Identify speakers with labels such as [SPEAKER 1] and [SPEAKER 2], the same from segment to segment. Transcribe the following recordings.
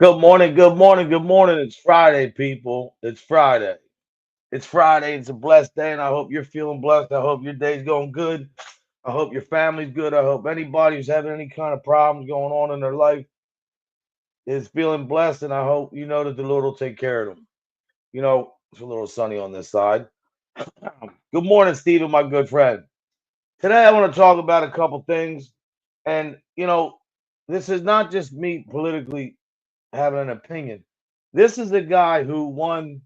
[SPEAKER 1] Good morning, good morning, good morning. It's Friday, people. It's Friday. It's Friday. It's a blessed day, and I hope you're feeling blessed. I hope your day's going good. I hope your family's good. I hope anybody who's having any kind of problems going on in their life is feeling blessed, and I hope you know that the Lord will take care of them. It's a little sunny on this side. Good morning, Stephen, my good friend. Today, I want to talk about a couple things, and this is not just me politically having an opinion. This is a guy who won,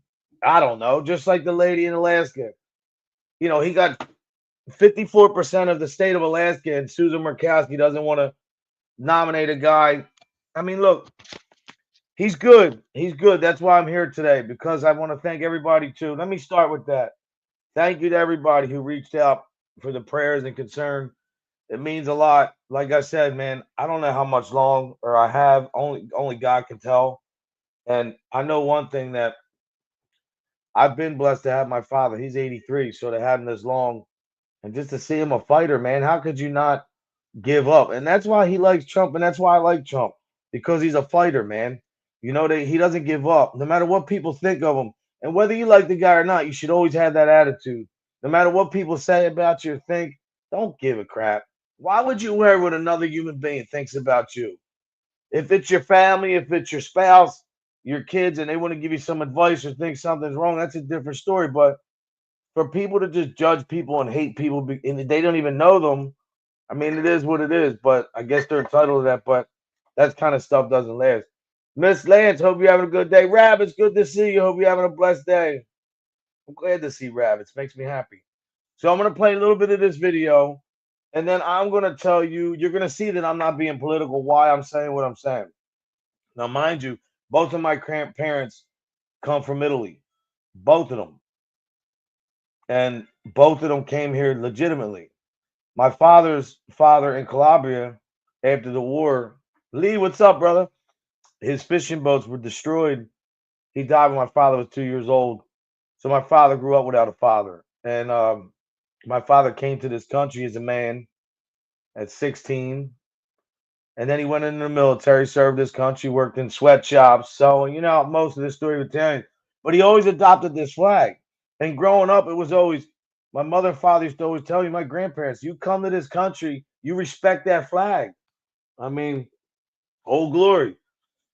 [SPEAKER 1] I don't know, just like the lady in Alaska. He got 54% of the state of Alaska, and Susan Murkowski doesn't want to nominate a guy. I mean, look, he's good. He's good. That's why I'm here today, because I want to thank everybody, too. Let me start with that. Thank you to everybody who reached out for the prayers and concern. It means a lot. Like I said, man, I don't know how much longer I have. Only God can tell. And I know one thing, that I've been blessed to have my father. He's 83, so to have him this long and just to see him a fighter, man, how could you not give up? And that's why he likes Trump, and that's why I like Trump, because he's a fighter, man. That he doesn't give up, no matter what people think of him. And whether you like the guy or not, you should always have that attitude. No matter what people say about you or think, don't give a crap. Why would you worry what another human being thinks about you? If it's your family, if it's your spouse, your kids, and they want to give you some advice or think something's wrong, that's a different story. But for people to just judge people and hate people and they don't even know them, I mean, it is what it is. But I guess they're entitled to that. But that kind of stuff doesn't last. Miss Lance, hope you're having a good day. Rabbits, good to see you. Hope you're having a blessed day. I'm glad to see Rabbits. Makes me happy. So I'm going to play a little bit of this video. And then I'm going to tell you, you're going to see that I'm not being political, why I'm saying what I'm saying. Now, mind you, both of my grandparents come from Italy, both of them. And both of them came here legitimately. My father's father in Calabria, after the war, Lee, what's up, brother? His fishing boats were destroyed. He died when my father was 2 years old. So my father grew up without a father. And my father came to this country as a man at 16. And then he went into the military, served his country, worked in sweatshops. So, most of this story would tell you. But he always adopted this flag. And growing up, it was always, my mother and father used to always tell me, my grandparents, you come to this country, you respect that flag. I mean, old glory.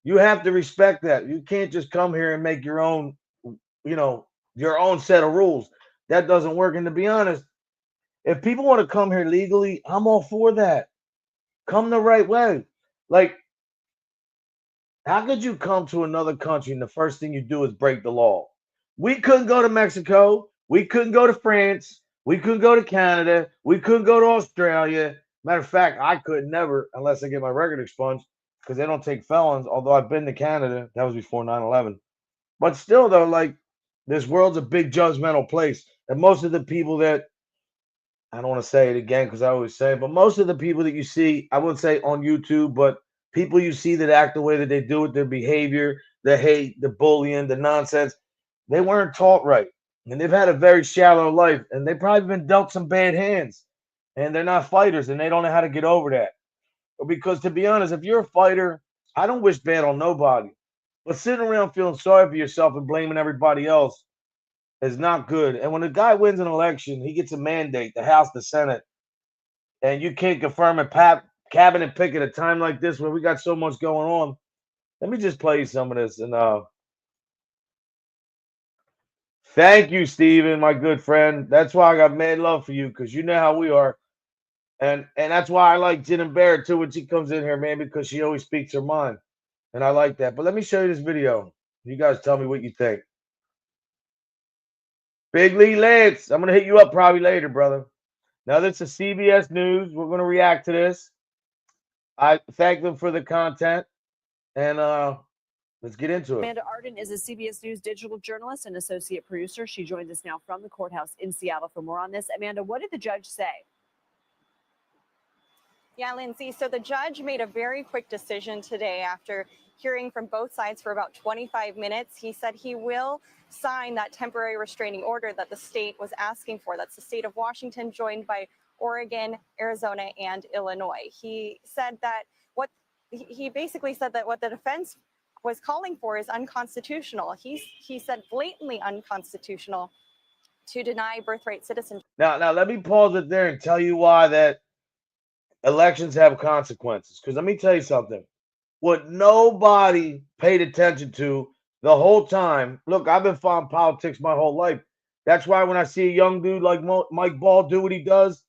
[SPEAKER 1] You have to respect that. You can't just come here and make you know, your own set of rules. That doesn't work. And to be honest, if people want to come here legally, I'm all for that. Come the right way. Like, how could you come to another country and the first thing you do is break the law? We couldn't go to Mexico. We couldn't go to France. We couldn't go to Canada. We couldn't go to Australia. Matter of fact, I could never unless I get my record expunged, because they don't take felons. Although I've been to Canada, that was before 9/11. But still, though, like, this world's a big judgmental place. And most of the people that, I don't want to say it again because I always say it, but most of the people that you see, I wouldn't say on YouTube, but people you see that act the way that they do with their behavior, the hate, the bullying, the nonsense, they weren't taught right. And they've had a very shallow life, and they've probably been dealt some bad hands. And they're not fighters, and they don't know how to get over that. Because to be honest, if you're a fighter, I don't wish bad on nobody. But sitting around feeling sorry for yourself and blaming everybody else is not good. And when a guy wins an election, he gets a mandate, the House, the Senate, and you can't confirm a cabinet pick at a time like this where we got so much going on. Let me just play you some of this. And thank you, Steven, my good friend. That's why I got mad love for you, because you know how we are. And that's why I like Jen and Barrett too when she comes in here, man, because she always speaks her mind. And I like that. But let me show you this video. You guys tell me what you think. Big Lee Lance, I'm going to hit you up probably later, brother. Now, this is CBS News. We're going to react to this. I thank them for the content. And let's get into it.
[SPEAKER 2] Amanda Arden is a CBS News digital journalist and associate producer. She joins us now from the courthouse in Seattle for more on this. Amanda, what did the judge say?
[SPEAKER 3] Yeah, Lindsay. So the judge made a very quick decision today after hearing from both sides for about 25 minutes. He said he will sign that temporary restraining order that the state was asking for. That's the state of Washington, joined by Oregon, Arizona, and Illinois. He said that he basically said that what the defense was calling for is unconstitutional. He said blatantly unconstitutional to deny birthright citizenship.
[SPEAKER 1] Now let me pause it there and tell you why that elections have consequences. Because let me tell you something. What nobody paid attention to the whole time. Look, I've been following politics my whole life. That's why when I see a young dude like Mike Ball do what he does,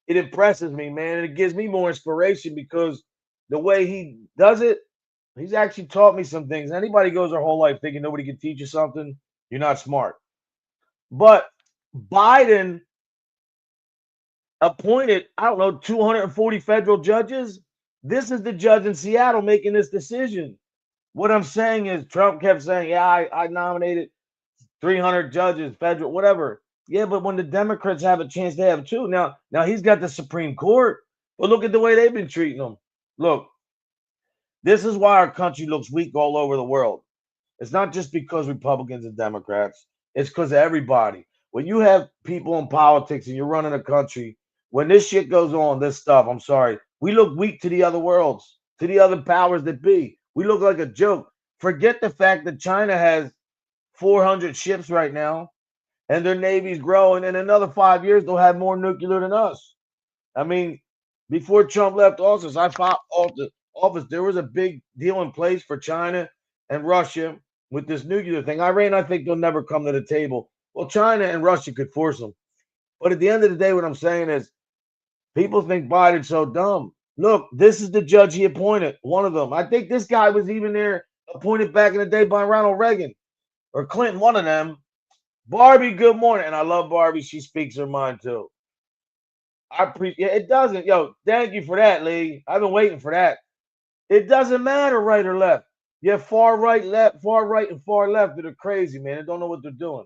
[SPEAKER 1] it impresses me, man. And it gives me more inspiration because the way he does it, he's actually taught me some things. Anybody goes their whole life thinking nobody can teach you something, you're not smart. But Biden appointed, I don't know, 240 federal judges. This is the judge in Seattle making this decision. What I'm saying is Trump kept saying, yeah, I nominated 300 judges, federal, whatever. Yeah, but when the Democrats have a chance, they have two. Now he's got the Supreme Court, but look at the way they've been treating them. Look, this is why our country looks weak all over the world. It's not just because Republicans and Democrats. It's because of everybody. When you have people in politics and you're running a country, when this shit goes on, this stuff, I'm sorry, we look weak to the other worlds, to the other powers that be. We look like a joke. Forget the fact that China has 400 ships right now and their navy's growing. In another 5 years, they'll have more nuclear than us. I mean, before Trump left office, there was a big deal in place for China and Russia with this nuclear thing. Iran, I think they'll never come to the table. Well, China and Russia could force them. But at the end of the day, what I'm saying is people think Biden's so dumb. Look, this is the judge he appointed, one of them. I think this guy was even there appointed back in the day by Ronald Reagan or Clinton, one of them. Barbie, good morning. And I love Barbie. She speaks her mind too. I appreciate it. Doesn't, yo, thank you for that, Lee. I've been waiting for that. It doesn't matter right or left. You have far right, and far left that are crazy, man. They don't know what they're doing.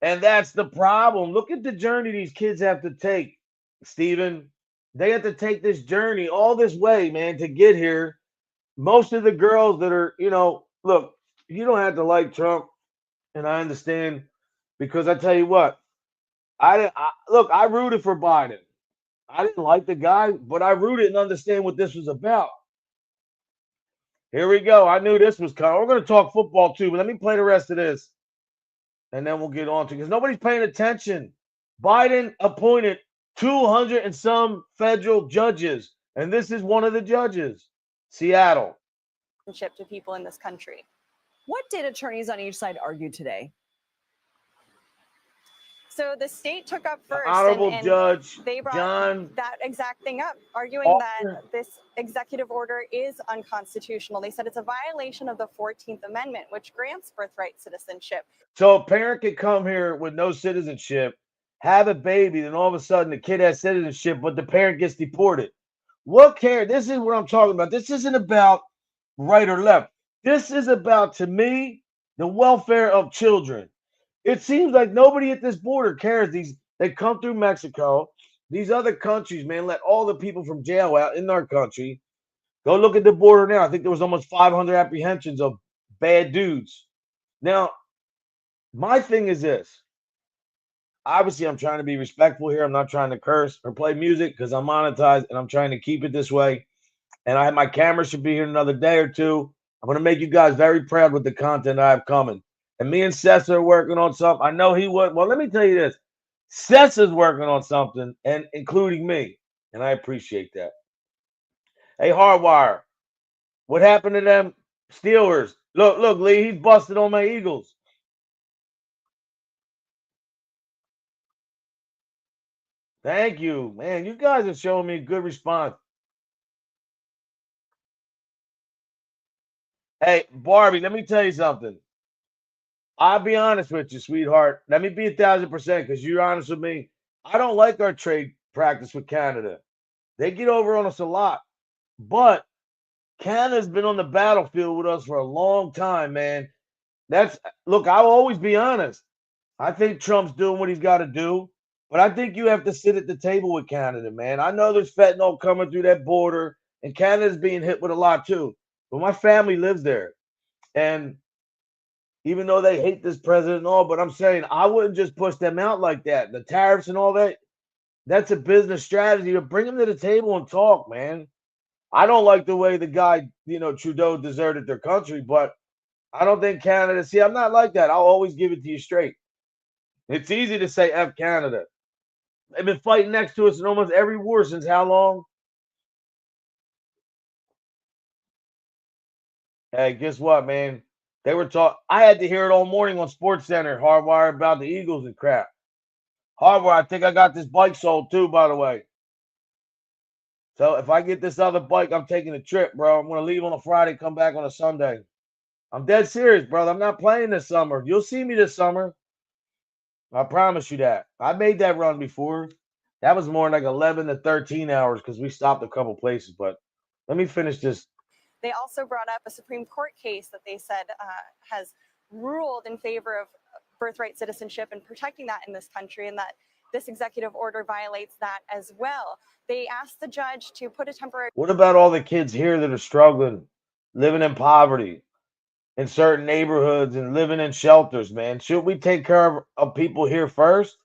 [SPEAKER 1] And that's the problem. Look at the journey these kids have to take, Stephen. They have to take this journey all this way, man, to get here. Most of the girls that are, look, you don't have to like Trump, and I understand because I tell you what, I rooted for Biden. I didn't like the guy, but I rooted and understand what this was about. Here we go. I knew this was coming. We're going to talk football too, but let me play the rest of this. And then we'll get on to because nobody's paying attention. Biden appointed 200 and some federal judges, and this is one of the judges, Seattle.
[SPEAKER 3] To people in this country.
[SPEAKER 2] What did attorneys on each side argue today?
[SPEAKER 3] So the state took up first,
[SPEAKER 1] Honorable
[SPEAKER 3] and
[SPEAKER 1] Judge
[SPEAKER 3] they brought
[SPEAKER 1] John
[SPEAKER 3] that exact thing up, arguing that this executive order is unconstitutional. They said it's a violation of the 14th Amendment, which grants birthright citizenship.
[SPEAKER 1] So a parent could come here with no citizenship, have a baby, then all of a sudden the kid has citizenship, but the parent gets deported. What care? This is what I'm talking about. This isn't about right or left. This is about, to me, the welfare of children. It seems like nobody at this border cares. They come through Mexico. These other countries, man, let all the people from jail out in our country. Go look at the border now. I think there was almost 500 apprehensions of bad dudes. Now, my thing is this. Obviously, I'm trying to be respectful here. I'm not trying to curse or play music because I'm monetized and I'm trying to keep it this way. And my camera should be here in another day or two. I'm going to make you guys very proud with the content I have coming. And me and Seth are working on something. I know he would. Well, let me tell you this. Seth is working on something, and including me. And I appreciate that. Hey, Hardwire, what happened to them Steelers? Look, Lee, he's busted on my Eagles. Thank you, man. You guys are showing me a good response. Hey, Barbie, let me tell you something. I'll be honest with you, sweetheart. Let me be 1,000% because you're honest with me. I don't like our trade practice with Canada. They get over on us a lot. But Canada's been on the battlefield with us for a long time, man. Look, I'll always be honest. I think Trump's doing what he's got to do. But I think you have to sit at the table with Canada, man. I know there's fentanyl coming through that border, and Canada's being hit with a lot too. But my family lives there. And even though they hate this president and all, but I'm saying I wouldn't just push them out like that. The tariffs and all that, That's a business strategy to bring them to the table and talk, man. I don't like the way the guy, Trudeau deserted their country, but I don't think Canada. See, I'm not like that. I'll always give it to you straight. It's easy to say F Canada. They've been fighting next to us in almost every war since how long? Hey, guess what, man? They were talking. I had to hear it all morning on Sports Center, Hardwire about the Eagles and crap. Hardwire, I think I got this bike sold too, by the way. So if I get this other bike, I'm taking a trip, bro. I'm gonna leave on a Friday, come back on a Sunday. I'm dead serious, brother. I'm not playing this summer. You'll see me this summer. I promise you that. I made that run before. That was more like 11 to 13 hours because we stopped a couple places. But let me finish this.
[SPEAKER 3] They also brought up a Supreme Court case that they said has ruled in favor of birthright citizenship and protecting that in this country, and that this executive order violates that as well. They asked the judge to put a temporary.
[SPEAKER 1] What about all the kids here that are struggling, living in poverty in certain neighborhoods and living in shelters, man? Should we take care of people here first?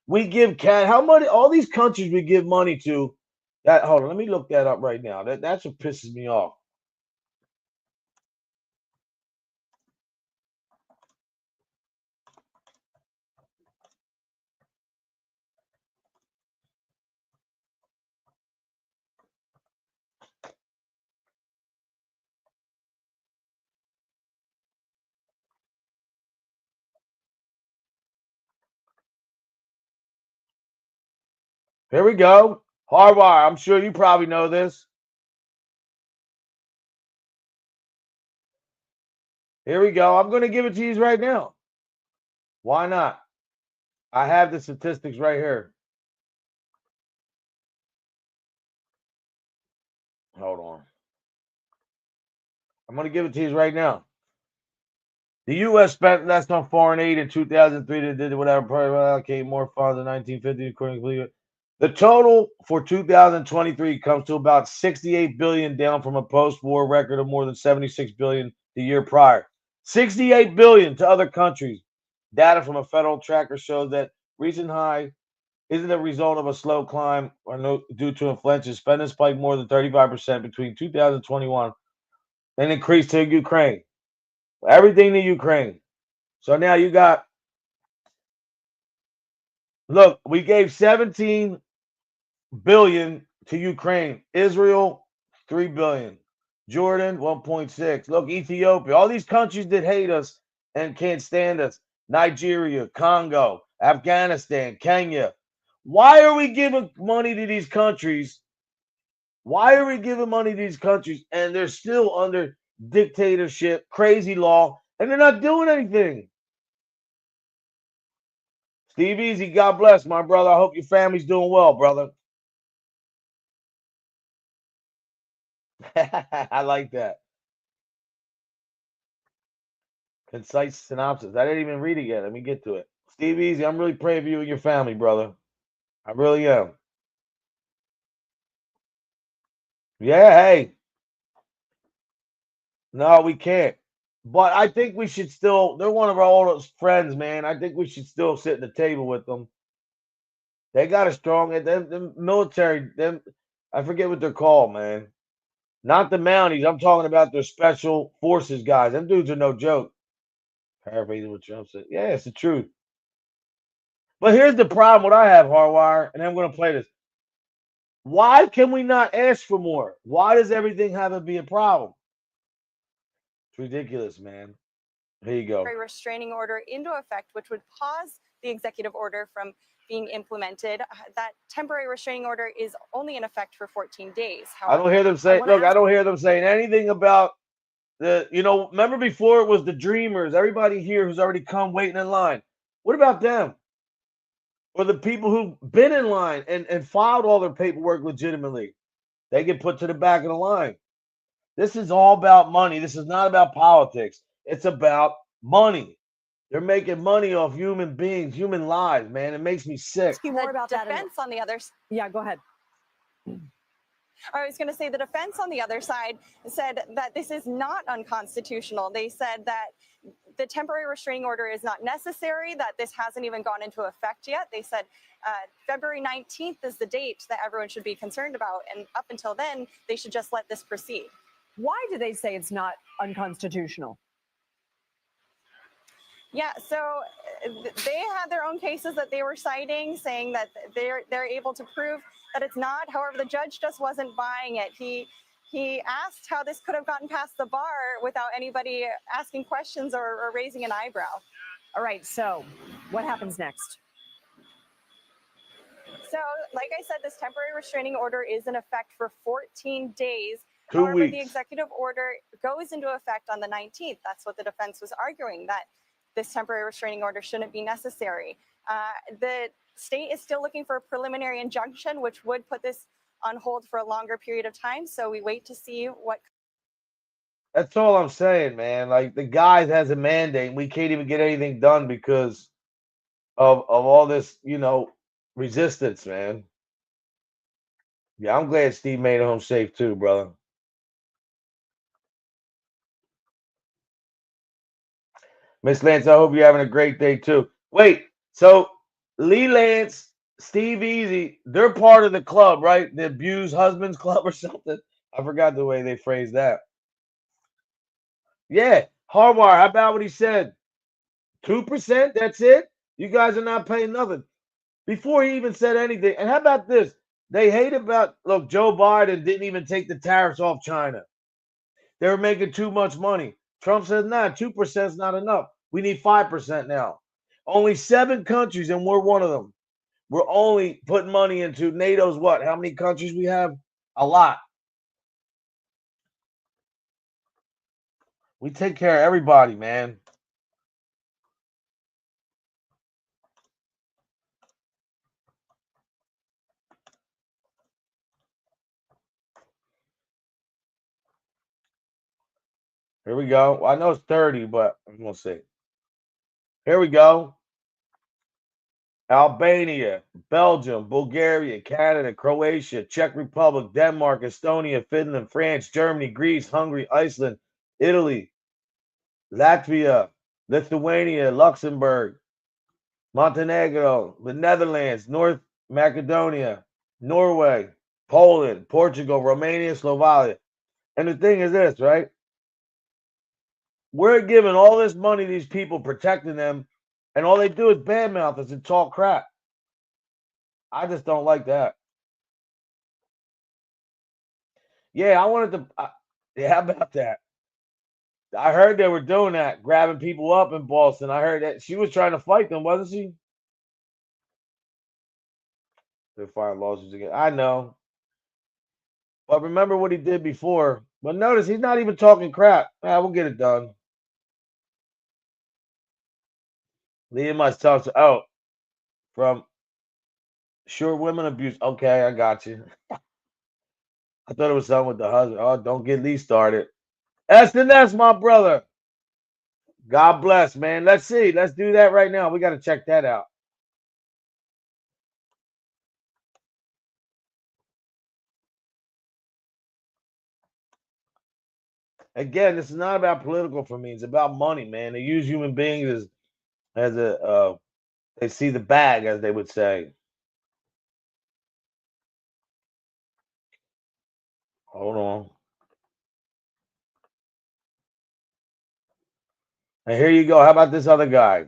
[SPEAKER 1] We give how money all these countries we give money to. That hold on, let me look that up right now. That's what pisses me off. Here we go. Hardwire. I'm sure you probably know this. Here we go. I'm going to give it to you right now. Why not? I have the statistics right here. Hold on. I'm going to give it to you right now. The U.S. spent less on foreign aid in 2003 than did whatever allocate more funds in 1950, according to the total for 2023 comes to about 68 billion, down from a post-war record of more than 76 billion the year prior. 68 billion to other countries. Data from a federal tracker shows that recent high isn't a result of a slow climb or due to inflation. Spending spiked more than 35% between 2021 and increased to Ukraine. Everything to Ukraine. So now you got, look, we gave 17 billion to Ukraine. Israel, 3 billion. Jordan, 1.6. Look, Ethiopia, all these countries that hate us and can't stand us. Nigeria, Congo, Afghanistan, Kenya. Why are we giving money to these countries? Why are we giving money to these countries and they're still under dictatorship, crazy law, and they're not doing anything? Steve Easy, God bless, my brother. I hope your family's doing well, brother. I like that. Concise synopsis. I didn't even read it yet. Let me get to it. Steve Easy, I'm really praying for you and your family, brother. I really am. Yeah, hey. No, we can't. But I think we should still, they're one of our oldest friends, man. I think we should still sit at the table with them. They got a strong, them military, them, I forget what they're called, man. Not the Mounties. I'm talking about their special forces guys. Them dudes are no joke. Paraphrasing what Trump said. Yeah, it's the truth. But here's the problem what I have, Hardwire, and I'm going to play this. Why can we not ask for more? Why does everything have to be a problem? It's ridiculous, man. Here you go.
[SPEAKER 3] A restraining order into effect, which would pause the executive order from being implemented. That temporary restraining order is only in effect for 14 days.
[SPEAKER 1] However, I don't hear them say, look, I don't hear them saying anything about the, remember before it was the dreamers, everybody here who's already come waiting in line. What about them? Or the people who've been in line and filed all their paperwork legitimately? They get put to the back of the line. This is all about money. This is not about politics. It's about money. They're making money off human beings, human lives, man. It makes me sick.
[SPEAKER 3] More about defense on the other.
[SPEAKER 2] Yeah, go ahead.
[SPEAKER 3] I was going to say the defense on the other side said that this is not unconstitutional. They said that the temporary restraining order is not necessary, that this hasn't even gone into effect yet. They said February 19th is the date that everyone should be concerned about. And up until then, they should just let this proceed.
[SPEAKER 2] Why do they say it's not unconstitutional?
[SPEAKER 3] Yeah, so they had their own cases that they were citing, saying that they're able to prove that it's not. However, the judge just wasn't buying it. He asked how this could have gotten past the bar without anybody asking questions or raising an eyebrow.
[SPEAKER 2] All right, so what happens next?
[SPEAKER 3] So, like I said, this temporary restraining order is in effect for 14 days.
[SPEAKER 1] 2
[SPEAKER 3] However,
[SPEAKER 1] weeks.
[SPEAKER 3] the executive order goes into effect on the 19th. That's what the defense was arguing, that this temporary restraining order shouldn't be necessary. The state is still looking for a preliminary injunction, which would put this on hold for a longer period of time. So we wait to see what.
[SPEAKER 1] That's all I'm saying, man. Like, the guy has a mandate, and we can't even get anything done because of all this, resistance, man. Yeah, I'm glad Steve made it home safe too, brother. Miss Lance, I hope you're having a great day too. Wait, so Lee Lance, Steve Easy, they're part of the club, right? The Abused Husbands Club or something. I forgot the way they phrased that. Yeah, Hardwire, how about what he said? 2%, that's it? You guys are not paying nothing. Before he even said anything. And how about this? They hate look, Joe Biden didn't even take the tariffs off China. They were making too much money. Trump says, nah, 2% is not enough. We need 5% now. Only 7 countries, and we're one of them. We're only putting money into NATO's what? How many countries we have? A lot. We take care of everybody, man. Here we go. Well, I know it's 30, but I'm going to see. Here we go. Albania, Belgium, Bulgaria, Canada, Croatia, Czech Republic, Denmark, Estonia, Finland, France, Germany, Greece, Hungary, Iceland, Italy, Latvia, Lithuania, Luxembourg, Montenegro, the Netherlands, North Macedonia, Norway, Poland, Portugal, Romania, Slovakia. And the thing is this, right? We're giving all this money to these people, protecting them, and all they do is badmouth us and talk crap. I just don't like that. Yeah, I wanted to. Yeah, how about that? I heard they were doing that, grabbing people up in Boston. I heard that she was trying to fight them, wasn't she? They're filing lawsuits again. I know. But remember what he did before. But notice he's not even talking crap. We'll get it done. Leah must talk to from Sure Women Abuse. Okay, I got you. I thought it was something with the husband. Oh, don't get Lee started. S&S, my brother. God bless, man. Let's see. Let's do that right now. We got to check that out. Again, this is not about political for me. It's about money, man. They use human beings as a they see the bag, as they would say. Hold on. And here you go. How about this other guy?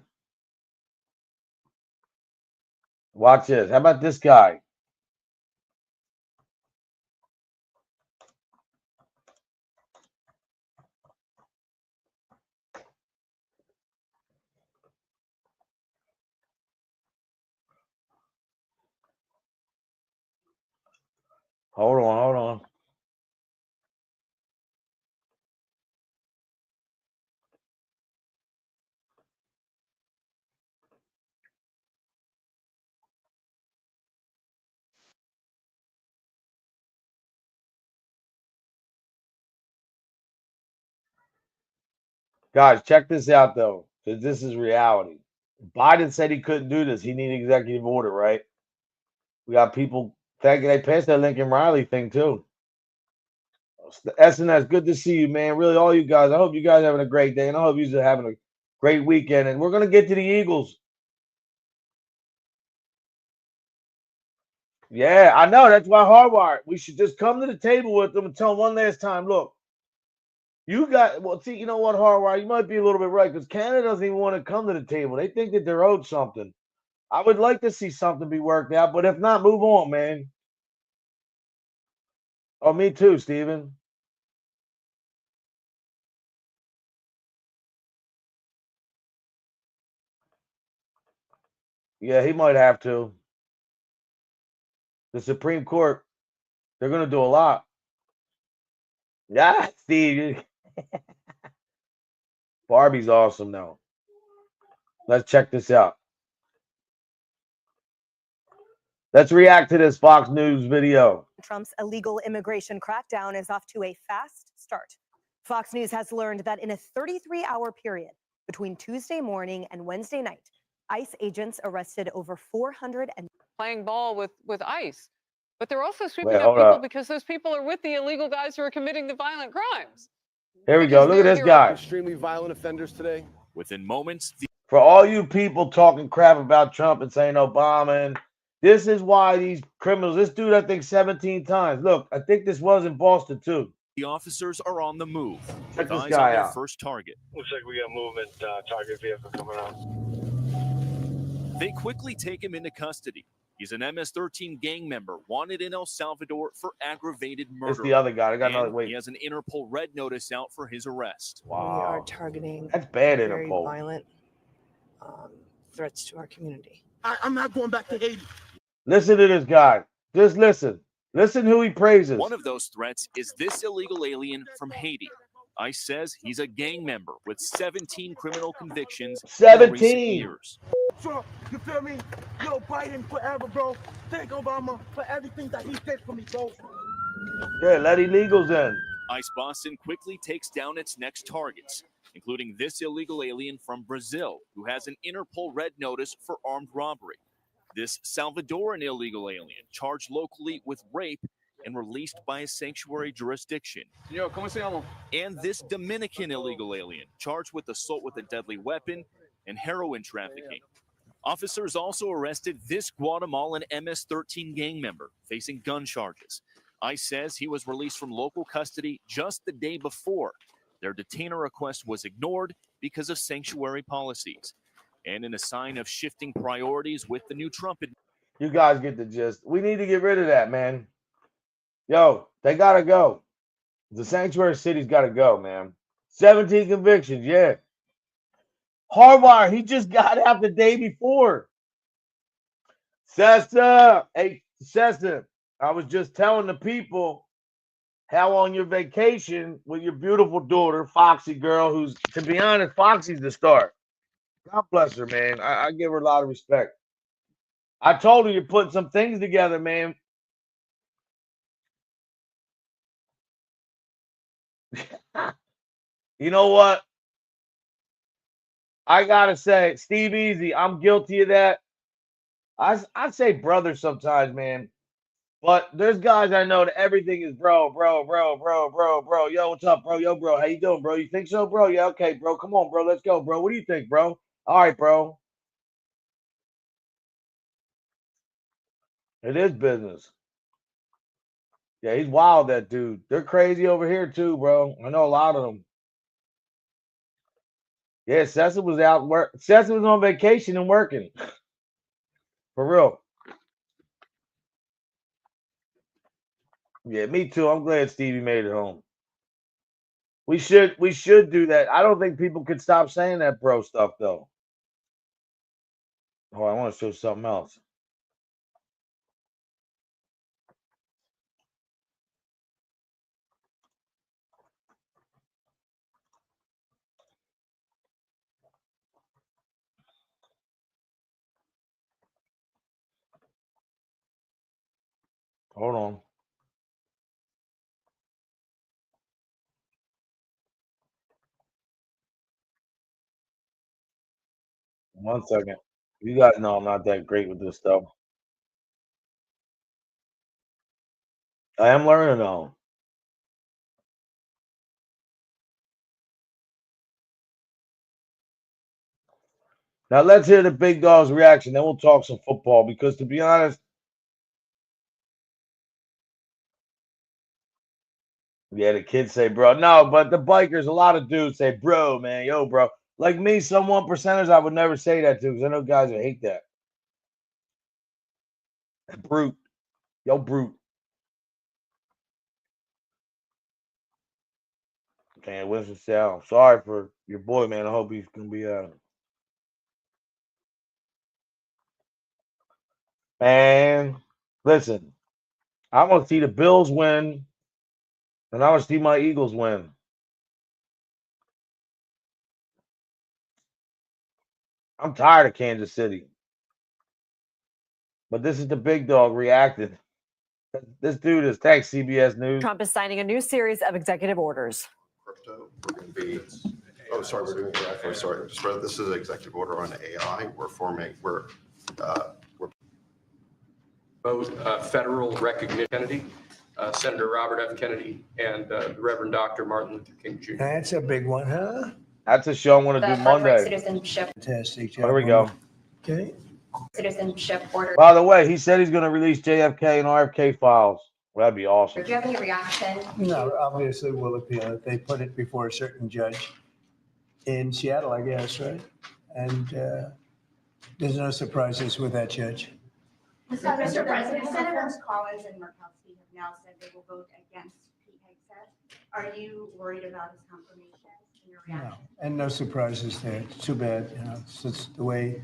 [SPEAKER 1] Watch this. How about this guy? Hold on. Guys, check this out, though, because this is reality. Biden said he couldn't do this. He needed executive order, right? We got people thinking they passed that Lincoln Riley thing, too. SNS, good to see you, man. Really, all you guys. I hope you guys having a great day, and I hope you're having Great weekend. And we're going to get to the Eagles. Yeah, I know. That's why Hardwired. We should just come to the table with them and tell them one last time, look, you got, well, see, you know what, Hardwired? You might be a little bit right because Canada doesn't even want to come to the table. They think that they're owed something. I would like to see something be worked out, but if not, move on, man. Oh, me too, Steven. Yeah, he might have to. The Supreme Court, they're going to do a lot. Yeah, Steve. Barbie's awesome, though. Let's check this out. Let's react to this Fox News video.
[SPEAKER 4] Trump's illegal immigration crackdown is off to a fast start. Fox News has learned that in a 33-hour period between Tuesday morning and Wednesday night, ICE agents arrested over 400 and
[SPEAKER 5] playing ball with ICE. But they're also sweeping
[SPEAKER 1] Wait,
[SPEAKER 5] up
[SPEAKER 1] hold
[SPEAKER 5] people
[SPEAKER 1] up.
[SPEAKER 5] because those people are with the illegal guys who are committing the violent crimes.
[SPEAKER 1] Here we go.
[SPEAKER 5] Because
[SPEAKER 1] Look at this
[SPEAKER 5] they're
[SPEAKER 1] guy.
[SPEAKER 6] Extremely violent offenders today.
[SPEAKER 7] Within moments,
[SPEAKER 1] For all you people talking crap about Trump and saying Obama, and this is why these criminals, this dude, I think 17 times. Look, I think this was in Boston too.
[SPEAKER 7] the officers are on the move,
[SPEAKER 1] Check
[SPEAKER 7] with
[SPEAKER 1] this
[SPEAKER 7] eyes
[SPEAKER 1] guy
[SPEAKER 7] on their
[SPEAKER 1] out.
[SPEAKER 7] first target.
[SPEAKER 8] Looks like we got movement, target vehicle coming out.
[SPEAKER 7] They quickly take him into custody. He's an MS-13 gang member wanted in El Salvador for aggravated murder.
[SPEAKER 1] It's the other guy. I got another.
[SPEAKER 7] And
[SPEAKER 1] Wait.
[SPEAKER 7] he has an Interpol red notice out for his arrest.
[SPEAKER 9] We are
[SPEAKER 1] Wow.
[SPEAKER 9] targeting
[SPEAKER 1] That's bad,
[SPEAKER 9] very
[SPEAKER 1] Interpol.
[SPEAKER 9] violent threats to our community.
[SPEAKER 6] I'm not going back to Haiti.
[SPEAKER 1] Listen to this guy. Just listen. Listen who he praises.
[SPEAKER 7] One of those threats is this illegal alien from Haiti. ICE says he's a gang member with 17 criminal convictions in
[SPEAKER 1] 17.
[SPEAKER 7] recent years.
[SPEAKER 6] Trump, you feel me? Yo, Biden forever, bro. Thank Obama for everything that he did for me, bro.
[SPEAKER 1] Yeah, let illegals in.
[SPEAKER 7] ICE Boston quickly takes down its next targets, including this illegal alien from Brazil who has an Interpol red notice for armed robbery. This Salvadoran illegal alien charged locally with rape and released by a sanctuary jurisdiction.
[SPEAKER 8] Yo, ¿cómo se llama?
[SPEAKER 7] And this Dominican illegal alien charged with assault with a deadly weapon and heroin trafficking. Officers also arrested this Guatemalan MS-13 gang member facing gun charges. ICE says he was released from local custody just the day before. Their detainer request was ignored because of sanctuary policies. And in a sign of shifting priorities with the new Trump administration.
[SPEAKER 1] You guys get the gist. We need to get rid of that, man. Yo, they got to go. The sanctuary city's got to go, man. 17 convictions, yeah. Hardwire, he just got out the day before. Sessa, hey, Sessa, I was just telling the people how on your vacation with your beautiful daughter, Foxy girl, who's, to be honest, Foxy's the star. God bless her, man. I give her a lot of respect. I told her you're putting some things together, man. You know what? I gotta say, Steve Easy, I'm guilty of that. I say brother sometimes, man. But there's guys I know that everything is bro. Yo, what's up, bro? Yo, bro, how you doing, bro? You think so, bro? Yeah, okay, bro. Come on, bro. Let's go, bro. What do you think, bro? All right, bro. It is business. Yeah, he's wild, that dude. They're crazy over here too, bro. I know a lot of them. Yeah, Cecil was out work. Cecil was on vacation and working. For real. Yeah, me too. I'm glad Stevie made it home. We should do that. I don't think people could stop saying that bro stuff though. Oh, I want to show something else. Hold on. One second. You guys know I'm not that great with this stuff. I am learning though. Now let's hear the big dog's reaction. Then we'll talk some football because, to be honest, yeah, the kids say, bro. No, but the bikers, a lot of dudes say, bro, man, yo, bro. Like me, some 1%ers, I would never say that to because I know guys that hate that. Brute. Yo, brute. Man, Winston-Salem. Sorry for your boy, man. I hope he's going to be Man, listen, I want to see the Bills win, and I want to see my Eagles win. I'm tired of Kansas City. But this is the big dog reacting. This dude is, thanks, CBS News.
[SPEAKER 2] Trump is signing a new series of executive orders.
[SPEAKER 10] Crypto, we're going to be, oh, sorry, we're doing AI. Oh, sorry. This is an executive order on AI. We're
[SPEAKER 11] both federal recognition Kennedy, Senator Robert F. Kennedy, and the Reverend Dr. Martin Luther King Jr.
[SPEAKER 12] That's a big one, huh?
[SPEAKER 1] That's a show I'm going to do Monday.
[SPEAKER 13] Citizenship.
[SPEAKER 12] Fantastic.
[SPEAKER 1] There we go.
[SPEAKER 12] Okay.
[SPEAKER 13] Citizenship order.
[SPEAKER 1] By the way, he said he's going to release JFK and RFK files. Well, that'd be awesome.
[SPEAKER 13] Do you have any reaction?
[SPEAKER 12] No, obviously we'll appeal it. They put it before a certain judge in Seattle, I guess, right? And there's no surprises with that judge.
[SPEAKER 13] Mr. President, Senators Collins and Murkowski have now said they will vote against Pete Hegseth. Are you worried about his confirmation in your reaction?
[SPEAKER 12] No, and no surprises there. It's too bad. You know, it's just the way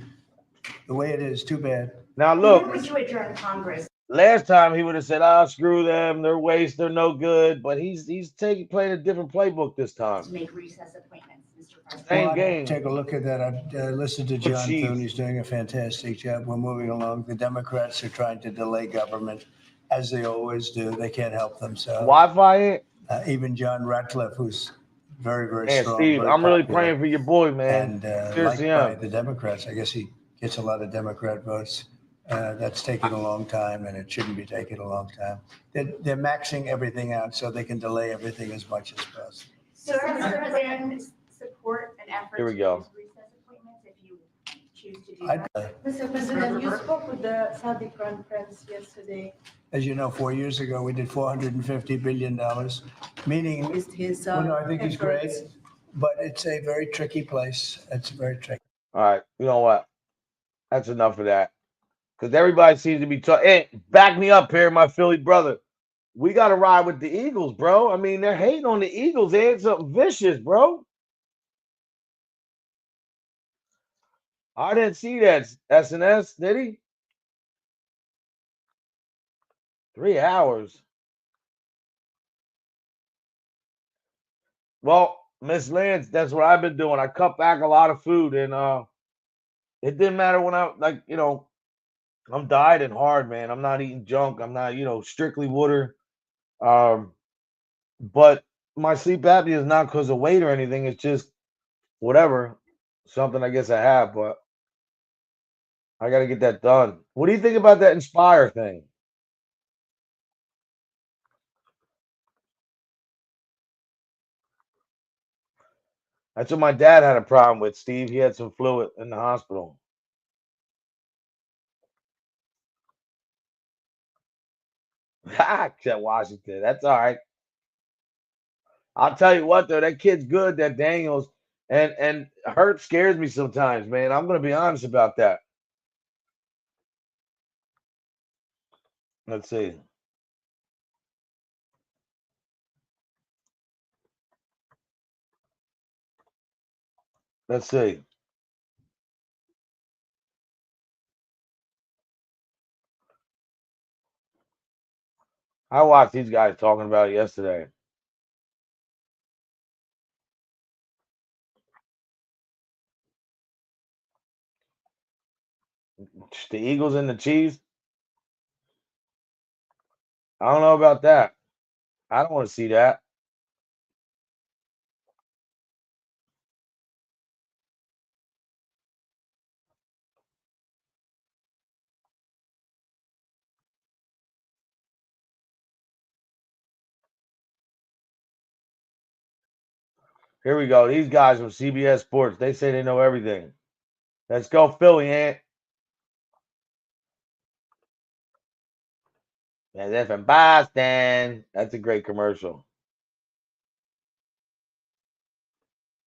[SPEAKER 12] it is. Too bad.
[SPEAKER 1] Now look,
[SPEAKER 13] Would you adjourn Congress?
[SPEAKER 1] last time he would have said, "Ah, screw them. They're waste. They're no good." But he's playing a different playbook this time.
[SPEAKER 13] To make recess appointments, Mr. President.
[SPEAKER 1] Same
[SPEAKER 12] Well,
[SPEAKER 1] game.
[SPEAKER 12] take a look at that. I've listened to John
[SPEAKER 1] Jeez.
[SPEAKER 12] Coughenour. He's doing a fantastic job. We're moving along. The Democrats are trying to delay government, as they always do. They can't help themselves.
[SPEAKER 1] Wi-Fi ain't.
[SPEAKER 12] Even John Ratcliffe, who's very, very
[SPEAKER 1] Man,
[SPEAKER 12] strong.
[SPEAKER 1] Steve,
[SPEAKER 12] very
[SPEAKER 1] I'm really
[SPEAKER 12] popular,
[SPEAKER 1] praying for your boy, man.
[SPEAKER 12] and liked
[SPEAKER 1] Seriously,
[SPEAKER 12] by
[SPEAKER 1] am.
[SPEAKER 12] the Democrats. I guess he gets a lot of Democrat votes. That's taking a long time, and it shouldn't be taking a long time. They're maxing everything out so they can delay everything as much as possible.
[SPEAKER 13] So, Mr. President, support an effort
[SPEAKER 1] Here we
[SPEAKER 13] to
[SPEAKER 1] go.
[SPEAKER 13] use recess appointments if you choose to do that?
[SPEAKER 14] Mr. President, you spoke with the Saudi Crown Prince yesterday.
[SPEAKER 12] As you know, 4 years ago, we did $450 billion, meaning,
[SPEAKER 14] With his
[SPEAKER 12] well, no, I think he's great,
[SPEAKER 14] efforts.
[SPEAKER 12] but it's a very tricky place. It's very tricky.
[SPEAKER 1] All right, you know what? That's enough of that. Because everybody seems to be talking. Hey, back me up here, my Philly brother. We got to ride with the Eagles, bro. I mean, they're hating on the Eagles. They ain't something vicious, bro. I didn't see that. SNS, did he? 3 hours. Well, Miss Lance, that's what I've been doing. I cut back a lot of food, and it didn't matter when I'm dieting hard, man. I'm not eating junk. I'm not, strictly water. But my sleep apnea is not because of weight or anything. It's just whatever, something I guess I have, but I got to get that done. What do you think about that Inspire thing? That's what my dad had a problem with, Steve. He had some fluid in the hospital. Except Washington. That's all right. I'll tell you what, though, that kid's good, that Daniels. And Hurt scares me sometimes, man. I'm going to be honest about that. Let's see. Let's see. I watched these guys talking about it yesterday. The Eagles and the Chiefs. I don't know about that. I don't want to see that. Here we go. These guys from CBS Sports, they say they know everything. Let's go, Philly, Ant. And then from Boston. That's a great commercial.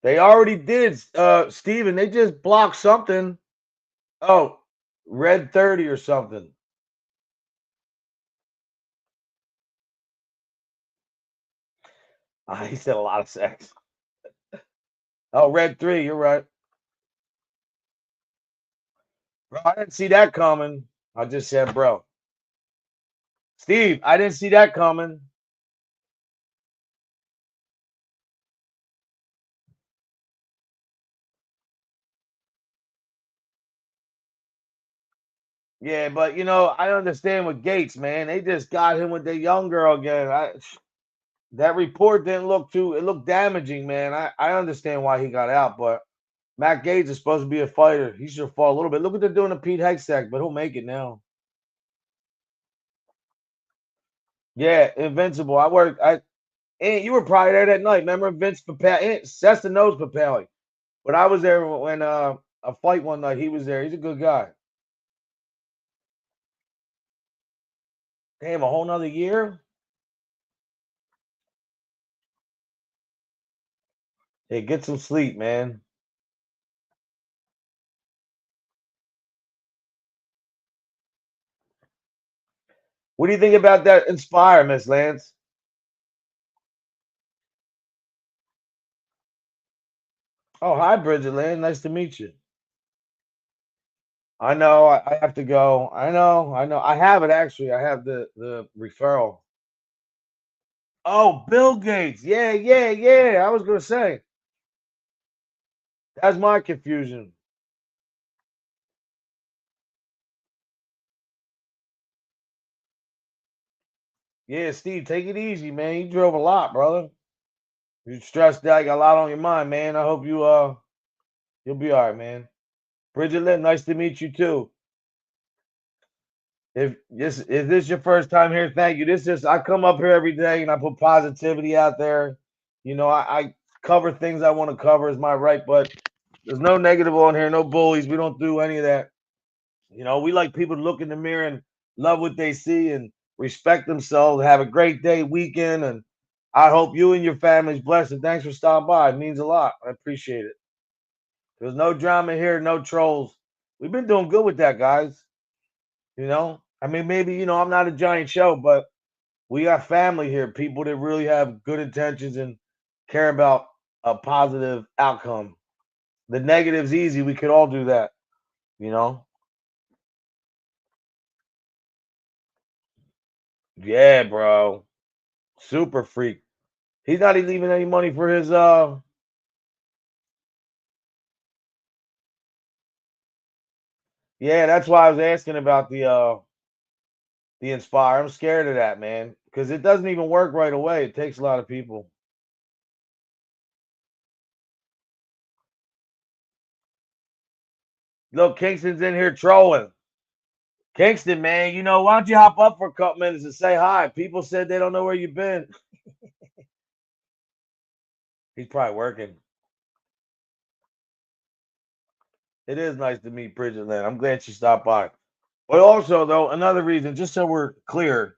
[SPEAKER 1] They already did, Steven. They just blocked something. Oh, Red 30 or something. He said a lot of sex. Oh, Red 3, you're right. Bro, I didn't see that coming. I just said, bro. Steve, I didn't see that coming. Yeah, but you know, I understand with Gates, man. They just got him with the young girl again. That report didn't look too, it looked damaging, man. I understand why he got out, but Matt Gates is supposed to be a fighter. He should fall a little bit. Look what they're doing to Pete Hegseth, but he'll make it now. Yeah, Invincible. And you were probably there that night. Remember Vince Papale? Sesta knows Papale. But I was there when a fight one night. He was there. He's a good guy. Damn, a whole nother year? Hey, get some sleep, man. What do you think about that Inspire, Miss Lance? Oh, hi, Bridget Lane. Nice to meet you. I know. I have to go. I know. I have it actually. I have the referral. Oh, Bill Gates. Yeah, yeah, yeah. I was gonna say that's my confusion. Yeah, Steve, take it easy, man. You drove a lot, brother. You stressed out. You got a lot on your mind, man. I hope you'll be all right, man. Bridget Lynn, nice to meet you too. If this your first time here, thank you. I come up here every day and I put positivity out there. You know, I cover things I want to cover is my right, but there's no negative on here, no bullies. We don't do any of that. You know, we like people to look in the mirror and love what they see and respect themselves. Have a great day, weekend, and I hope you and your family's blessed. And thanks for stopping by. It means a lot. I appreciate it. There's no drama here, no trolls. We've been doing good with that, guys. You know, I mean, maybe I'm not a giant show, but we got family here, people that really have good intentions and care about a positive outcome. The negative's easy. We could all do that. You know. Yeah, bro. Super freak. He's not even leaving any money for his Yeah, that's why I was asking about the Inspire. I'm scared of that, man, because it doesn't even work right away. It takes a lot of people. Look, Kingston's in here trolling. Kingston, man, why don't you hop up for a couple minutes and say hi? People said they don't know where you've been. He's probably working. It is nice to meet Bridget Lynn. I'm glad she stopped by. But also, though, another reason, just so we're clear,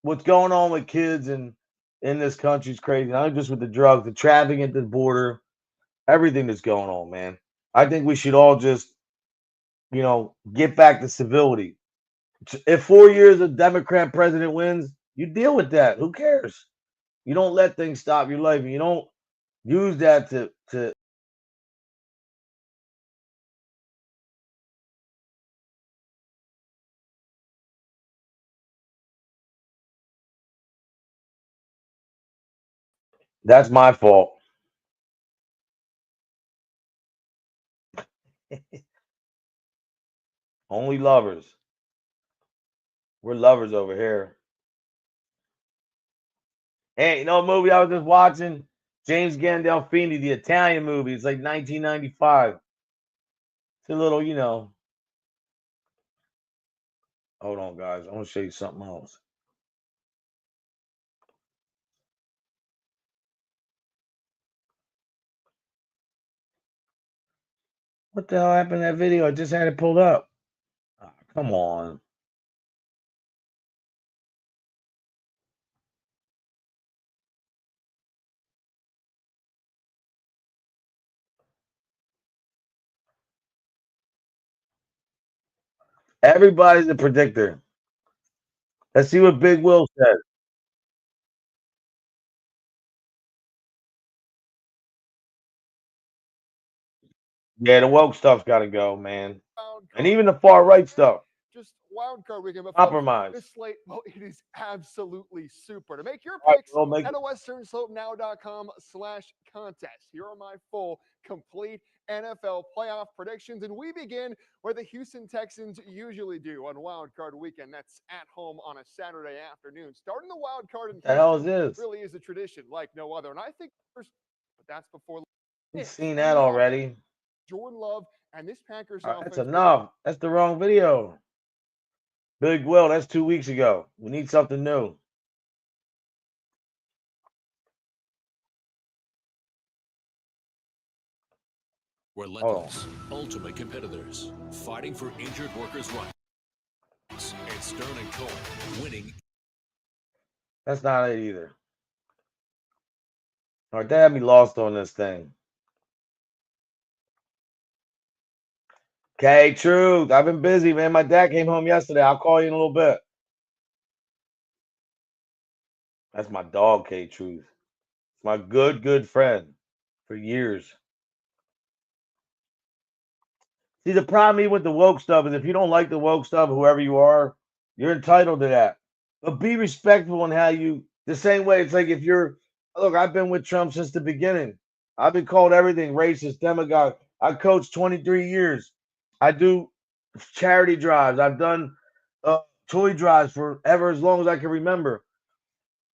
[SPEAKER 1] what's going on with kids in this country is crazy. Not just with the drugs, the trafficking at the border, everything that's going on, man. I think we should all just, get back to civility. If 4 years a Democrat president wins, you deal with that. Who cares? You don't let things stop your life. And you don't use that to. That's my fault. Only lovers. We're lovers over here. Hey, you know a movie I was just watching? James Gandolfini, the Italian movie. It's like 1995. It's a little, Hold on, guys. I want to show you something else. What What the hell happened to that video? I just had it pulled up. Oh, come on. Everybody's a predictor. Let's see what Big Will says. Yeah, the woke stuff's got to go, man. And even the far right stuff.
[SPEAKER 15] Just wild card weekend. But
[SPEAKER 1] Compromise.
[SPEAKER 15] this slate, well, it is absolutely super. To make your
[SPEAKER 1] All right,
[SPEAKER 15] picks,
[SPEAKER 1] we'll make
[SPEAKER 15] head
[SPEAKER 1] it.
[SPEAKER 15] to westernslope.com/contest. Here are my full, complete NFL playoff predictions. And we begin where the Houston Texans usually do on wild card weekend. That's at home on a Saturday afternoon. Starting the wild card in
[SPEAKER 1] What the hell is
[SPEAKER 15] Houston
[SPEAKER 1] this?
[SPEAKER 15] really is a tradition like no other. And I think first, but that's before.
[SPEAKER 1] We've seen that already.
[SPEAKER 15] Jordan Love and this Packers
[SPEAKER 1] All right,
[SPEAKER 15] offense.
[SPEAKER 1] that's enough. That's the wrong video. Big Will, that's 2 weeks ago. We need something new.
[SPEAKER 16] Relentless, ultimate competitors, fighting for injured workers' rights. It's Stern and Cohen winning.
[SPEAKER 1] That's not it either. All right, they had me lost on this thing. Okay, Truth. I've been busy, man. My dad came home yesterday. I'll call you in a little bit. That's my dog, K Truth. It's my good friend for years. See, the problem with the woke stuff is if you don't like the woke stuff, whoever you are, you're entitled to that. But be respectful in how you, the same way it's like if you're, look, I've been with Trump since the beginning. I've been called everything racist, demagogue. I coached 23 years. I do charity drives. I've done toy drives forever as long as I can remember.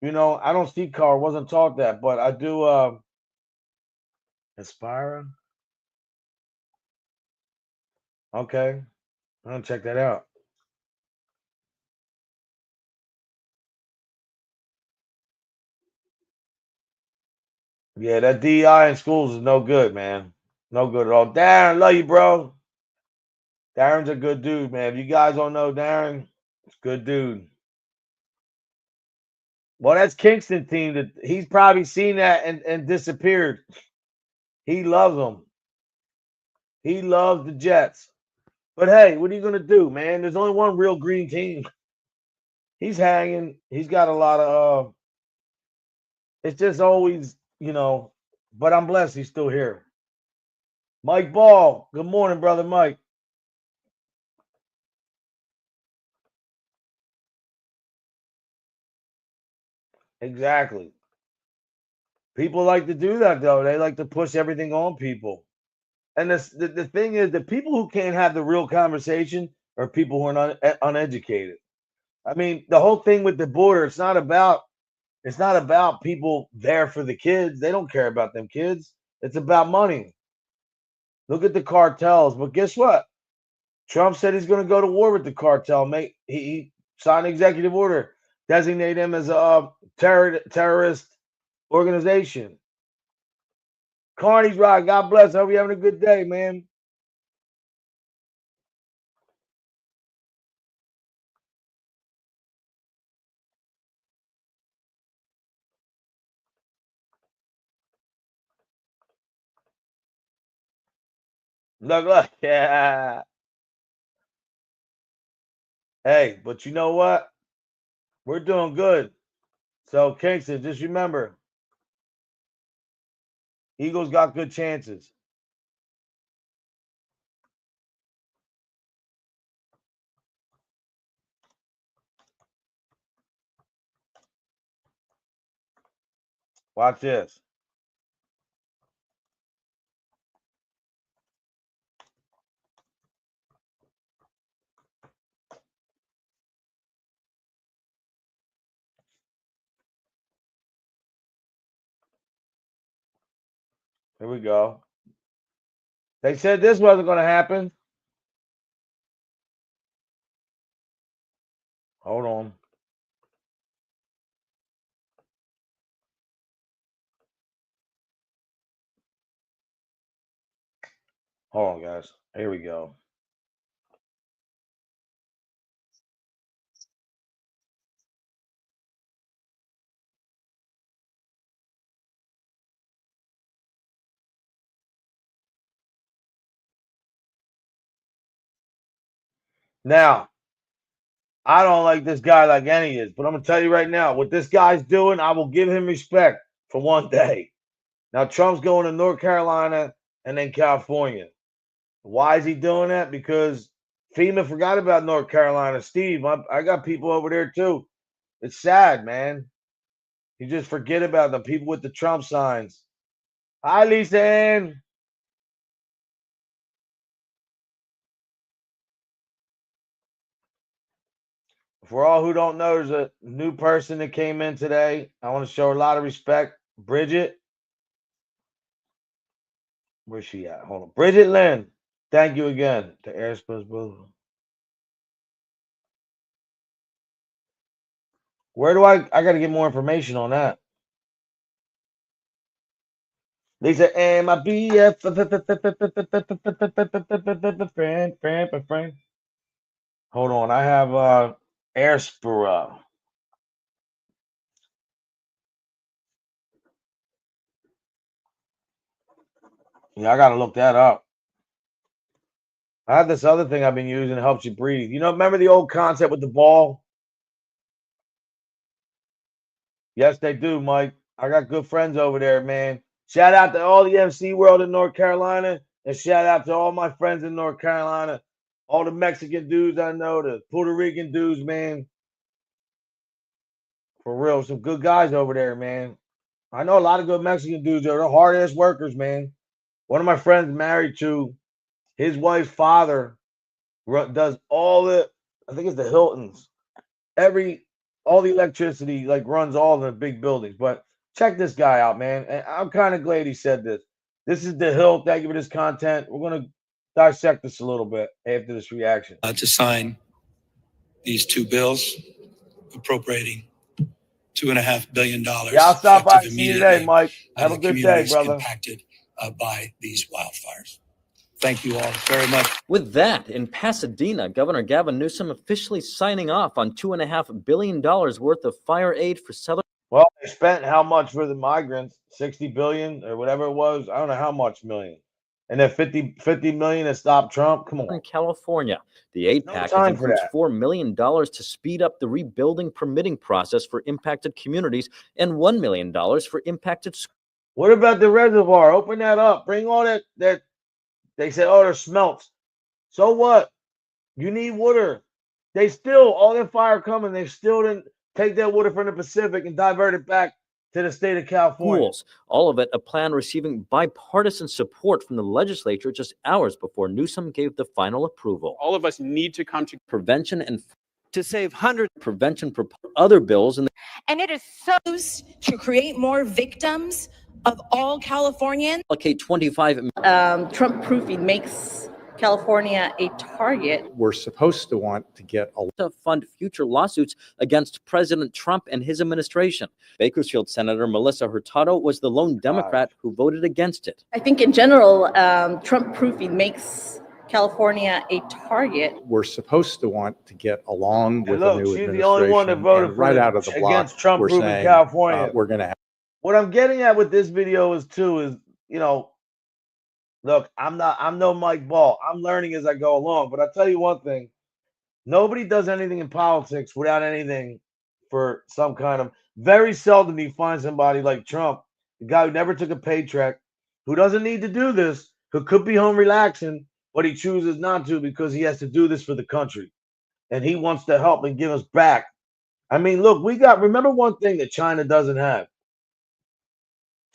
[SPEAKER 1] You know, I don't see car, wasn't taught that, but I do Aspira. Okay. I'm gonna check that out. Yeah, that DEI in schools is no good, man. No good at all. Darren, love you, bro. Darren's a good dude, man. If you guys don't know Darren, it's a good dude. Well, that's Kingston team. That he's probably seen that and disappeared. He loves them. He loves the Jets. But hey, what are you gonna do, man? There's only one real green team. He's hanging. He's got a lot of it's just always, you know, but I'm blessed he's still here. Mike Ball. Good morning, brother Mike. Exactly. People like to do that though. They like to push everything on people. And the thing is, the people who can't have the real conversation are people who are uneducated. I mean, the whole thing with the border, it's not about people there for the kids. They don't care about them kids. It's about money. Look at the cartels. But guess what? Trump said he's going to go to war with the cartel. He signed an executive order, designate him as a terrorist organization. Carney's right. God bless. I hope you're having a good day, man. Look. Yeah. Hey, but you know what? We're doing good. So, Kingston, just remember, Eagles got good chances. Watch this. Here we go. They said this wasn't going to happen. Hold on. Hold on, guys. Here we go. Now, I don't like this guy like any is, but I'm gonna tell you right now, what this guy's doing, I will give him respect for one day. Now, Trump's going to North Carolina and then California. Why is he doing that? Because FEMA forgot about North Carolina. Steve, I got people over there too. It's sad, man. You just forget about the people with the Trump signs. Hi, Lisa Ann. For all who don't know, there's a new person that came in today. I want to show her a lot of respect. Bridget. Where's she at? Hold on. Bridget Lynn. Thank you again to Airspace Boulevard. Where do I got to get more information on that? Lisa and my BF friend. Hold on. I have Airspura. Yeah, I got to look that up. I have this other thing I've been using that helps you breathe. You know, remember the old concept with the ball? Yes, they do, Mike. I got good friends over there, man. Shout out to all the MC world in North Carolina, and shout out to all my friends in North Carolina, all the Mexican dudes I know, the Puerto Rican dudes, man. For real, some good guys over there, man. I know a lot of good Mexican dudes. They're the hard-ass workers, man. One of my friends married to his wife's father does all the, I think it's the Hiltons. All the electricity, like, runs all the big buildings. But check this guy out, man. And I'm kind of glad he said this. This is the Hill. Thank you for this content. We're going to dissect this a little bit after this reaction.
[SPEAKER 17] To sign these two bills appropriating $2.5 billion.
[SPEAKER 1] Yeah, I'll stop by and see you today, Mike. Have a good day, brother.
[SPEAKER 17] Impacted by these wildfires. Thank you all very much.
[SPEAKER 18] With that, in Pasadena, Governor Gavin Newsom officially signing off on $2.5 billion worth of fire aid for Southern.
[SPEAKER 1] Well, they spent how much for the migrants? 60 billion or whatever it was. I don't know how much million. And then 50 million to stop Trump. Come on.
[SPEAKER 18] California. The aid package includes $4 million to speed up the rebuilding permitting process for impacted communities and $1 million for impacted schools.
[SPEAKER 1] What about the reservoir? Open that up. Bring all that they said, oh, there's smelts. So what? You need water. They still, all that fire coming, they still didn't take that water from the Pacific and divert it back to the state of California.
[SPEAKER 18] Schools. All of it a plan receiving bipartisan support from the legislature just hours before Newsom gave the final approval.
[SPEAKER 19] All of us need to come to
[SPEAKER 18] prevention and to save hundreds of prevention other bills.
[SPEAKER 20] And it is supposed to create more victims of all Californians.
[SPEAKER 18] Allocate 25.
[SPEAKER 21] Trump proofing makes California a target.
[SPEAKER 22] We're supposed to want to get
[SPEAKER 18] to fund future lawsuits against President Trump and his administration. Bakersfield Senator Melissa Hurtado was the lone Democrat who voted against it.
[SPEAKER 21] I think in general, Trump proofing makes California a target.
[SPEAKER 22] We're supposed to want to get along with
[SPEAKER 1] look,
[SPEAKER 22] the new
[SPEAKER 1] she's
[SPEAKER 22] administration.
[SPEAKER 1] the only one that voted
[SPEAKER 22] right out of the block
[SPEAKER 1] against Trump
[SPEAKER 22] we're
[SPEAKER 1] proofing
[SPEAKER 22] saying,
[SPEAKER 1] California.
[SPEAKER 22] we're going to have.
[SPEAKER 1] What I'm getting at with this video is, you know, look, I'm no Mike Ball. I'm learning as I go along. But I'll tell you one thing. Nobody does anything in politics without anything for some kind of, very seldom you find somebody like Trump, the guy who never took a paycheck, who doesn't need to do this, who could be home relaxing, but he chooses not to because he has to do this for the country. And he wants to help and give us back. I mean, look, remember one thing that China doesn't have.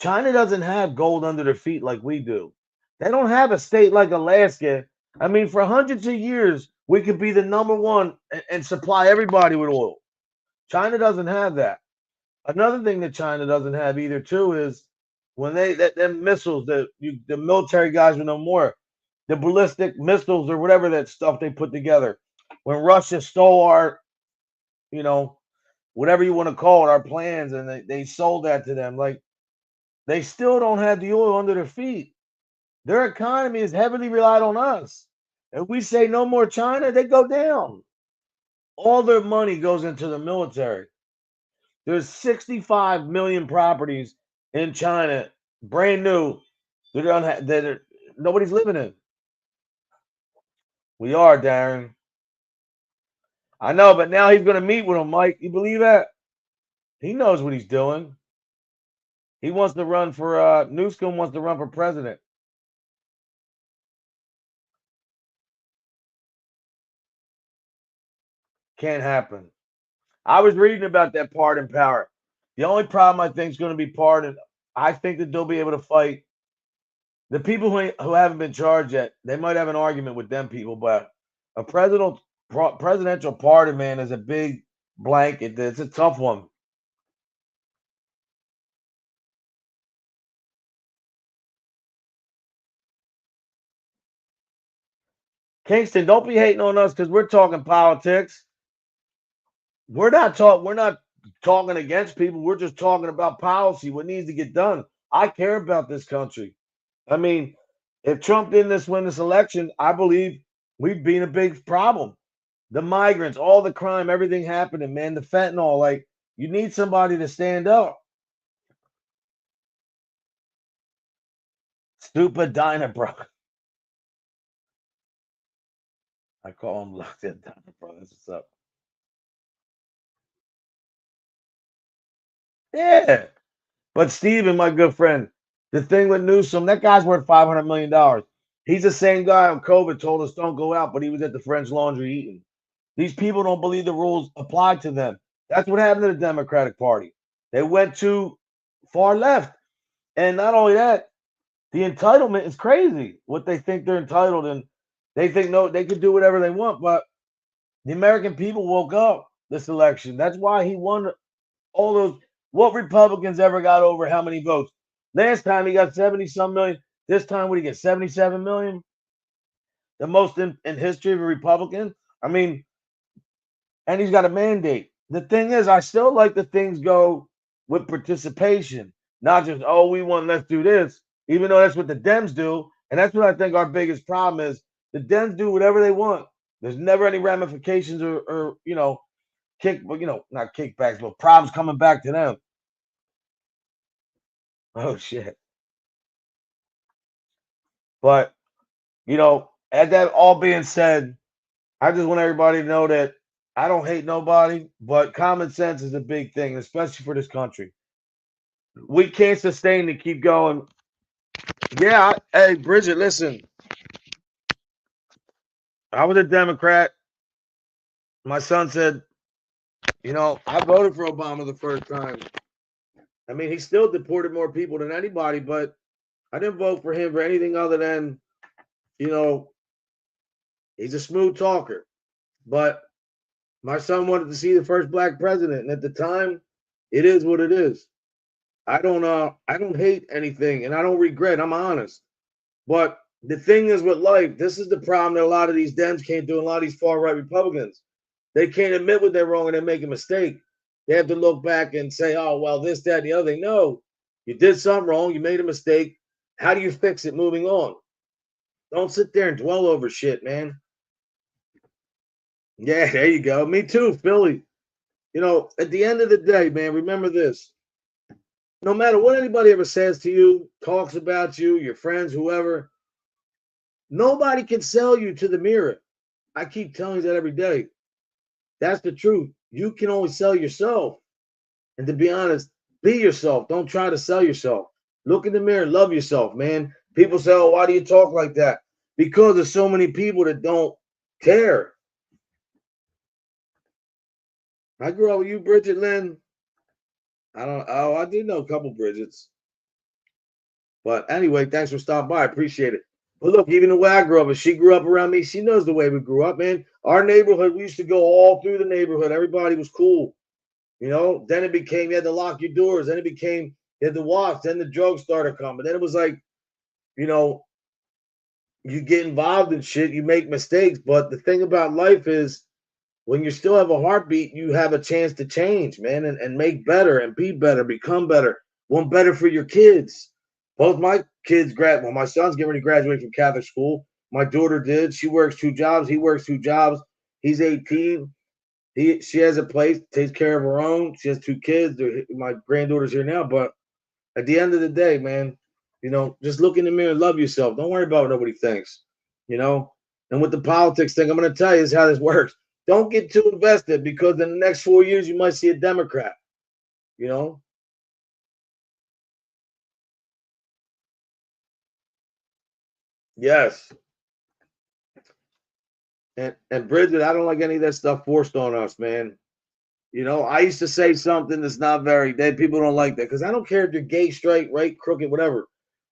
[SPEAKER 1] China doesn't have gold under their feet like we do. They don't have a state like Alaska. I mean, for hundreds of years, we could be the number one and supply everybody with oil. China doesn't have that. Another thing that China doesn't have either, too, is when them missiles, the military guys will know more, the ballistic missiles or whatever that stuff they put together. When Russia stole our, whatever you want to call it, our plans, and they sold that to them, like, they still don't have the oil under their feet. Their economy is heavily relied on us. If we say no more China, they go down. All their money goes into the military. There's 65 million properties in China, brand new, that nobody's living in. We are, Darren. I know, but now he's going to meet with him, Mike. You believe that? He knows what he's doing. He wants to run for, Newsom wants to run for president. Can't happen. I was reading about that pardon power. The only problem I think is going to be pardoned. I think that they'll be able to fight the people who haven't been charged yet. They might have an argument with them people, but a presidential pardon, man, is a big blanket. It's a tough one. Kingston, don't be hating on us because we're talking politics. We're not talking against people. We're just talking about policy, what needs to get done. I care about this country. I mean, if Trump didn't win this election, I believe we'd be in a big problem. The migrants, all the crime, everything happening, man, the fentanyl, like, you need somebody to stand up. Stupid Dinah, bro. I call him locked in Dinah, bro. That's what's up. Yeah. But Steven, my good friend, the thing with Newsom, that guy's worth $500 million. He's the same guy on COVID told us don't go out, but he was at the French Laundry eating. These people don't believe the rules apply to them. That's what happened to the Democratic Party. They went too far left. And not only that, the entitlement is crazy. What they think they're entitled, and they think no, they could do whatever they want. But the American people woke up this election. That's why he won all those. What Republicans ever got over how many votes? Last time he got 70-some million. This time, what did he get? 77 million? The most in history of a Republican. I mean, and he's got a mandate. The thing is, I still like the things go with participation, not just, oh, we won, let's do this, even though that's what the Dems do. And that's what I think our biggest problem is. The Dems do whatever they want. There's never any ramifications or not kickbacks, but problems coming back to them. Oh, shit. But, as that all being said, I just want everybody to know that I don't hate nobody, but common sense is a big thing, especially for this country. We can't sustain to keep going. Yeah, hey, Bridget, listen. I was a Democrat. My son said, I voted for Obama the first time. I mean, he still deported more people than anybody, but I didn't vote for him for anything other than, he's a smooth talker. But my son wanted to see the first black president, and at the time, it is what it is. I don't hate anything, and I don't regret. I'm honest. But the thing is with life, this is the problem that a lot of these Dems can't do, and a lot of these far-right Republicans. They can't admit when they're wrong and they make a mistake. They have to look back and say, oh, well, this, that, and the other thing. No, you did something wrong. You made a mistake. How do you fix it moving on? Don't sit there and dwell over shit, man. Yeah, there you go. Me too, Philly. At the end of the day, man, remember this. No matter what anybody ever says to you, talks about you, your friends, whoever, nobody can sell you to the mirror. I keep telling you that every day. That's the truth. You can only sell yourself. And to be honest, be yourself. Don't try to sell yourself. Look in the mirror and love yourself, man. People say, oh, why do you talk like that? Because there's so many people that don't care. I grew up with you, Bridget Lynn. I did know a couple Bridgets. But anyway, thanks for stopping by. I appreciate it. But look, even the way I grew up, if she grew up around me, she knows the way we grew up, man. Our neighborhood, we used to go all through the neighborhood. Everybody was cool. Then it became you had to lock your doors. Then it became you had to watch. Then the drugs started coming. Then it was like, you get involved in shit, you make mistakes. But the thing about life is when you still have a heartbeat, you have a chance to change, man, and make better and be better, become better, want better for your kids. Both my kids well, my son's getting ready to graduate from Catholic school. My daughter did. She works 2 jobs. He works 2 jobs. He's 18. She has a place, takes care of her own. She has 2 kids. My granddaughter's here now. But at the end of the day, man, just look in the mirror and love yourself. Don't worry about what nobody thinks, And with the politics thing, I'm going to tell you is how this works. Don't get too invested because in the next 4 years, you might see a Democrat, Yes. And Bridget, I don't like any of that stuff forced on us, man. I used to say something that's not very dead. People don't like that because I don't care if you're gay, straight, right, crooked, whatever.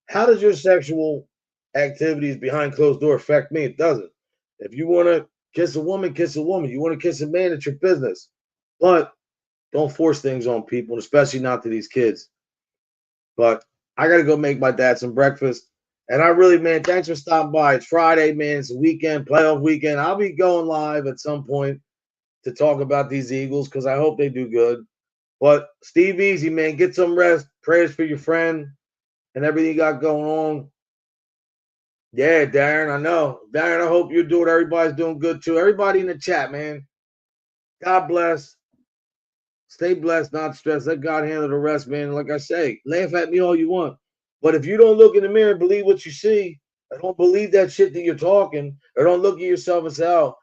[SPEAKER 1] How does your sexual activities behind closed door affect me? It doesn't. If you want to kiss a woman, kiss a woman. You want to kiss a man, it's your business. But don't force things on people, especially not to these kids. But I got to go make my dad some breakfast. And I really, man, thanks for stopping by. It's Friday, man. It's a weekend, playoff weekend. I'll be going live at some point to talk about these Eagles because I hope they do good. But Steve Easy, man, get some rest. Prayers for your friend and everything you got going on. Yeah, Darren, I know. Darren, I hope you're doing, everybody's doing good too. Everybody in the chat, man. God bless. Stay blessed, not stressed. Let God handle the rest, man. Like I say, laugh at me all you want. But if you don't look in the mirror and believe what you see, or don't believe that shit that you're talking, or don't look at yourself and say, oh,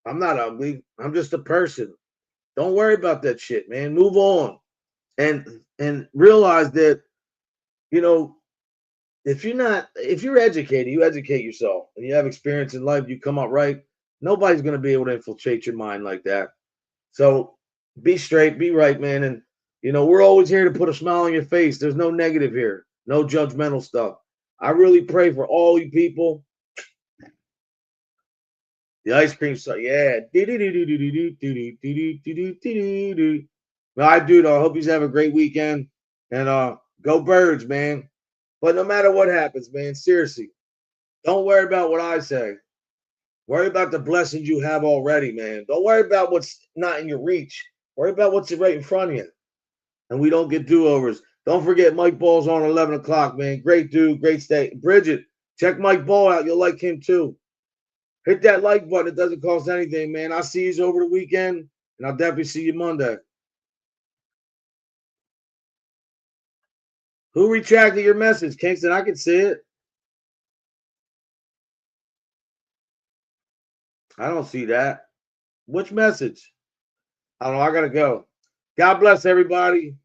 [SPEAKER 1] I'm not ugly. I'm just a person. Don't worry about that shit, man. Move on. And realize that, if you're educated, you educate yourself and you have experience in life, you come out right. Nobody's going to be able to infiltrate your mind like that. So be straight, be right, man. And, we're always here to put a smile on your face. There's no negative here, no judgmental stuff. I really pray for all you people. The ice cream, so yeah. No, I do though. I hope you have a great weekend. And go Birds, man. But no matter what happens, man, seriously, don't worry about what I say. Worry about the blessings you have already, man. Don't worry about what's not in your reach. Worry about what's right in front of you. And we don't get do-overs. Don't forget Mike Ball's on 11 o'clock, man. Great dude, great stay. Bridget, check Mike Ball out. You'll like him too. Hit that like button. It doesn't cost anything, man. I'll see you over the weekend, and I'll definitely see you Monday. Who retracted your message, Kingston? I can see it. I don't see that. Which message? I don't know. I got to go. God bless everybody.